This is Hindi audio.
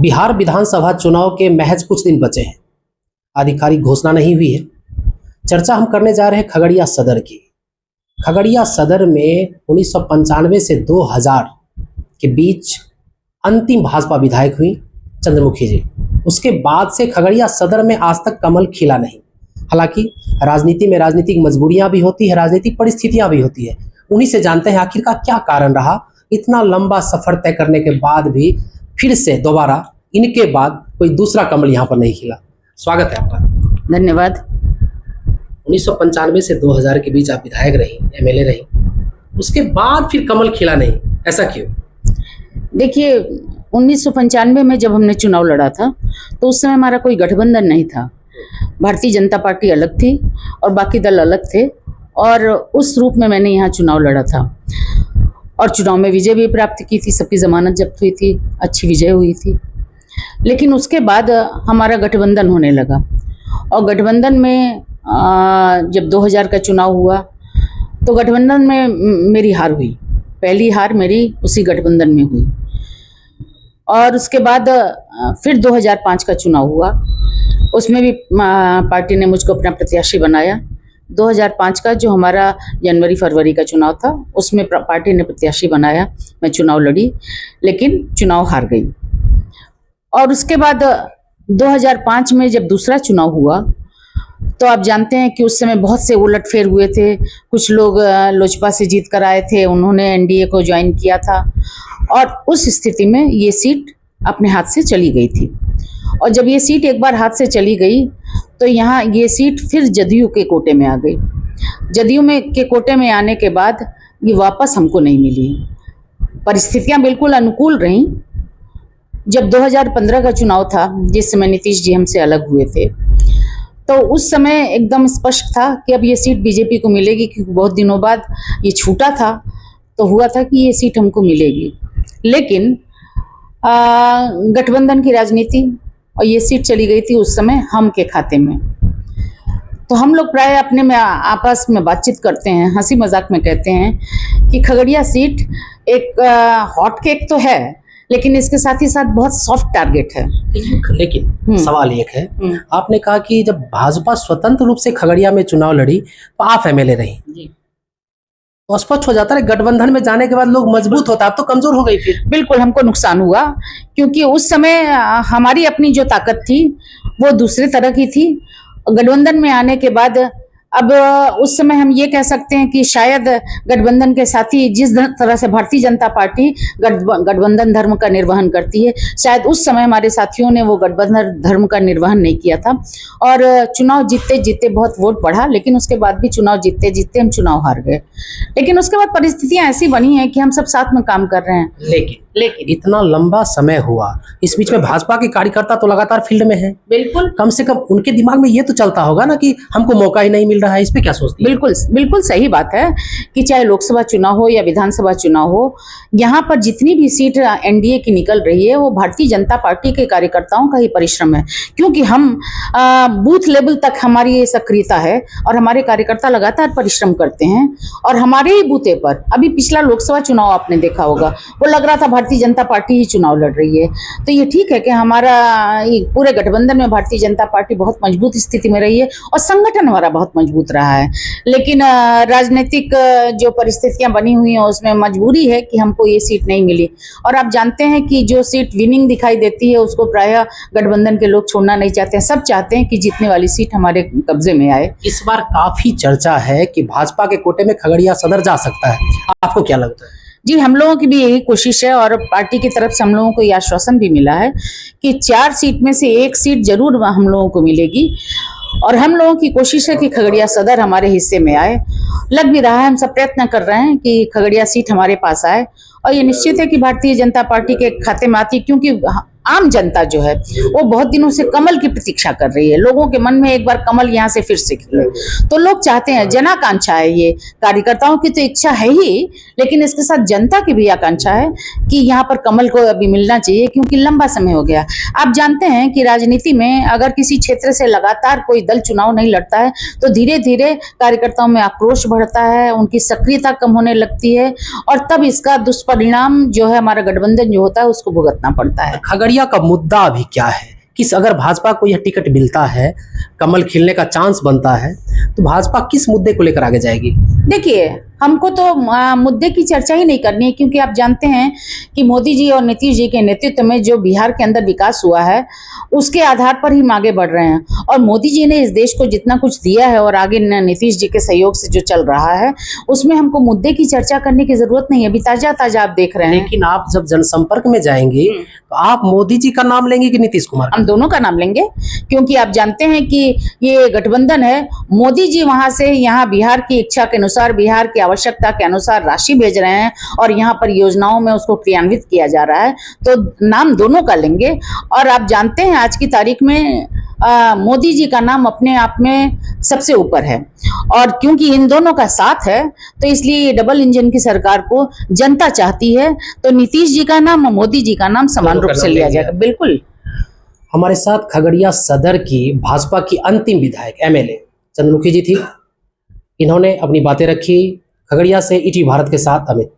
बिहार विधानसभा चुनाव के महज कुछ दिन बचे हैं, आधिकारिक घोषणा नहीं हुई है। चर्चा हम करने जा रहे हैं खगड़िया सदर की। खगड़िया सदर में 1995 से 2000 के बीच अंतिम भाजपा विधायक हुई चंद्रमुखी जी। उसके बाद से खगड़िया सदर में आज तक कमल खिला नहीं। हालांकि राजनीति में राजनीतिक मजबूरियां भी होती है, राजनीतिक परिस्थितियां भी होती है। उन्हीं से जानते हैं आखिर का क्या कारण रहा, इतना लंबा सफर तय करने के बाद भी फिर से दोबारा इनके बाद कोई दूसरा कमल यहाँ पर नहीं खिला। स्वागत है आपका। धन्यवाद। 1995 से 2000 के बीच आप विधायक रही, एमएलए रही, उसके बाद फिर कमल खिला नहीं, ऐसा क्यों? देखिए, 1995 में जब हमने चुनाव लड़ा था तो उस समय हमारा कोई गठबंधन नहीं था। भारतीय जनता पार्टी अलग थी और बाकी दल अलग थे, और उस रूप में मैंने यहाँ चुनाव लड़ा था और चुनाव में विजय भी प्राप्त की थी। सबकी जमानत जब्त हुई थी, अच्छी विजय हुई थी। लेकिन उसके बाद हमारा गठबंधन होने लगा और गठबंधन में जब 2000 का चुनाव हुआ तो गठबंधन में मेरी हार हुई। पहली हार मेरी उसी गठबंधन में हुई। और उसके बाद फिर 2005 का चुनाव हुआ, उसमें भी पार्टी ने मुझको अपना प्रत्याशी बनाया। 2005 का जो हमारा जनवरी फरवरी का चुनाव था उसमें पार्टी ने प्रत्याशी बनाया, मैं चुनाव लड़ी लेकिन चुनाव हार गई। और उसके बाद 2005 में जब दूसरा चुनाव हुआ तो आप जानते हैं कि उस समय बहुत से उलटफेर हुए थे। कुछ लोग लोजपा से जीत कर आए थे, उन्होंने एनडीए को ज्वाइन किया था और उस स्थिति में ये सीट अपने हाथ से चली गई थी। और जब ये सीट एक बार हाथ से चली गई तो यहाँ ये सीट फिर जदयू के कोटे में आ गई। जदयू में के कोटे में आने के बाद ये वापस हमको नहीं मिली। परिस्थितियाँ बिल्कुल अनुकूल रहीं। जब 2015 का चुनाव था, जिस समय नीतीश जी हमसे अलग हुए थे, तो उस समय एकदम स्पष्ट था कि अब ये सीट बीजेपी को मिलेगी, क्योंकि बहुत दिनों बाद ये छूटा था तो हुआ था कि ये सीट हमको मिलेगी। लेकिन गठबंधन की राजनीति और ये सीट चली गई थी उस समय हम के खाते में। तो हम लोग प्राय अपने में आपस में बातचीत करते हैं, हंसी मजाक में कहते हैं कि खगड़िया सीट एक हॉट केक तो है, लेकिन इसके साथ ही साथ बहुत सॉफ्ट टारगेट है। लेकिन सवाल एक है, आपने कहा कि जब भाजपा स्वतंत्र रूप से खगड़िया में चुनाव लड़ी तो आप एमएलए रही जी। तो स्पष्ट हो जाता है गठबंधन में जाने के बाद लोग मजबूत होता है, आप तो कमजोर हो गई फिर। बिल्कुल हमको नुकसान हुआ, क्योंकि उस समय हमारी अपनी जो ताकत थी वो दूसरे तरह की थी। गठबंधन में आने के बाद अब उस समय हम ये कह सकते हैं कि शायद गठबंधन के साथी जिस तरह से भारतीय जनता पार्टी गठबंधन धर्म का निर्वहन करती है, शायद उस समय हमारे साथियों ने वो गठबंधन धर्म का निर्वहन नहीं किया था और चुनाव जीतते जीतते बहुत वोट बढ़ा, लेकिन उसके बाद भी चुनाव जीतते जीतते हम चुनाव हार गए। लेकिन उसके बाद परिस्थितियां ऐसी बनी है कि हम सब साथ में काम कर रहे हैं। लेकिन इतना लंबा समय हुआ, इस बीच में भाजपा के कार्यकर्ता तो लगातार फील्ड में है। बिल्कुल, कम से कम उनके दिमाग में ये तो चलता होगा ना कि हमको मौका ही नहीं मिल रहा है। इस पे क्या सोचती है? बिल्कुल सही बात है कि चाहे लोकसभा चुनाव हो या विधानसभा चुनाव हो, यहाँ पर जितनी भी सीट एनडीए की निकल रही है वो भारतीय जनता पार्टी के कार्यकर्ताओं का ही परिश्रम है। क्योंकि हम बूथ लेवल तक हमारी ये सक्रियता है और हमारे कार्यकर्ता लगातार परिश्रम करते हैं। और हमारे ही बूथे पर अभी पिछला लोकसभा चुनाव आपने देखा होगा, वो लग रहा था भारतीय जनता पार्टी ही चुनाव लड़ रही है। तो ये ठीक है कि हमारा पूरे गठबंधन में भारतीय जनता पार्टी बहुत मजबूत स्थिति में रही है और संगठन हमारा बहुत मजबूत रहा है। लेकिन राजनीतिक जो परिस्थितियां बनी हुई हैं उसमें मजबूरी है कि हमको ये सीट नहीं मिली। और आप जानते हैं कि जो सीट विनिंग दिखाई देती है उसको प्रायः गठबंधन के लोग छोड़ना नहीं चाहते हैं। सब चाहते हैं कि जीतने वाली सीट हमारे कब्जे में आए। इस बार काफी चर्चा है कि भाजपा के कोटे में खगड़िया सदर जा सकता है, आपको क्या लगता है? जी, हम लोगों की भी यही कोशिश है और पार्टी की तरफ से हम लोगों को यह आश्वासन भी मिला है कि 4 सीट में से 1 सीट जरूर हम लोगों को मिलेगी। और हम लोगों की कोशिश है कि खगड़िया सदर हमारे हिस्से में आए। लग भी रहा है, हम सब प्रयत्न कर रहे हैं कि खगड़िया सीट हमारे पास आए और ये निश्चित है कि भारतीय जनता पार्टी के खाते में आती है, क्योंकि आम जनता जो है वो बहुत दिनों से कमल की प्रतीक्षा कर रही है। लोगों के मन में एक बार कमल यहाँ से फिर से खिले, तो लोग चाहते हैं, जनाकांक्षा है ये। कार्यकर्ताओं की तो इच्छा है ही, लेकिन इसके साथ जनता की भी आकांक्षा है कि यहाँ पर कमल को अभी मिलना चाहिए, क्योंकि लंबा समय हो गया। आप जानते हैं कि राजनीति में अगर किसी क्षेत्र से लगातार कोई दल चुनाव नहीं लड़ता है तो धीरे धीरे कार्यकर्ताओं में आक्रोश बढ़ता है, उनकी सक्रियता कम होने लगती है और तब इसका दुष्परिणाम जो है हमारा गठबंधन जो होता है उसको भुगतना पड़ता है। खगड़िया का मुद्दा अभी क्या है? किस, अगर भाजपा को यह टिकट मिलता है, कमल खिलने का चांस बनता है, तो भाजपा किस मुद्दे को लेकर आगे जाएगी? देखिए, हमको तो मुद्दे की चर्चा ही नहीं करनी है, क्योंकि आप जानते हैं कि मोदी जी और नीतीश जी के नेतृत्व में जो बिहार के अंदर विकास हुआ है उसके आधार पर ही हम आगे बढ़ रहे हैं। और मोदी जी ने इस देश को जितना कुछ दिया है और आगे नीतीश जी के सहयोग से जो चल रहा है, उसमें हमको मुद्दे की चर्चा करने की जरूरत नहीं है। अभी ताजा ताजा आप देख रहे हैं। लेकिन आप जब जनसंपर्क में जाएंगी तो आप मोदी जी का नाम लेंगे कि नीतीश कुमार का? हम दोनों का नाम लेंगे, क्योंकि आप जानते हैं कि ये गठबंधन है। मोदी जी वहां से यहाँ बिहार की इच्छा के अनुसार, बिहार की आवश्यकता के अनुसार राशि भेज रहे हैं और यहाँ पर योजनाओं में उसको क्रियान्वित किया जा रहा है, तो नाम दोनों का लेंगे। और आप जानते हैं आज की तारीख में मोदी जी का नाम अपने आप में सबसे ऊपर है, और क्योंकि इन दोनों का साथ है तो इसलिए ये डबल इंजन की सरकार को जनता चाहती है। तो नीतीश जी का नाम और मोदी जी का नाम समान रूप से लिया जाएगा। बिल्कुल। हमारे साथ खगड़िया सदर की भाजपा की अंतिम विधायक एमएलए चंद्रमुखी जी थी। इन्होंने अपनी बातें रखी। खगड़िया से ईटीवी भारत के साथ अमित।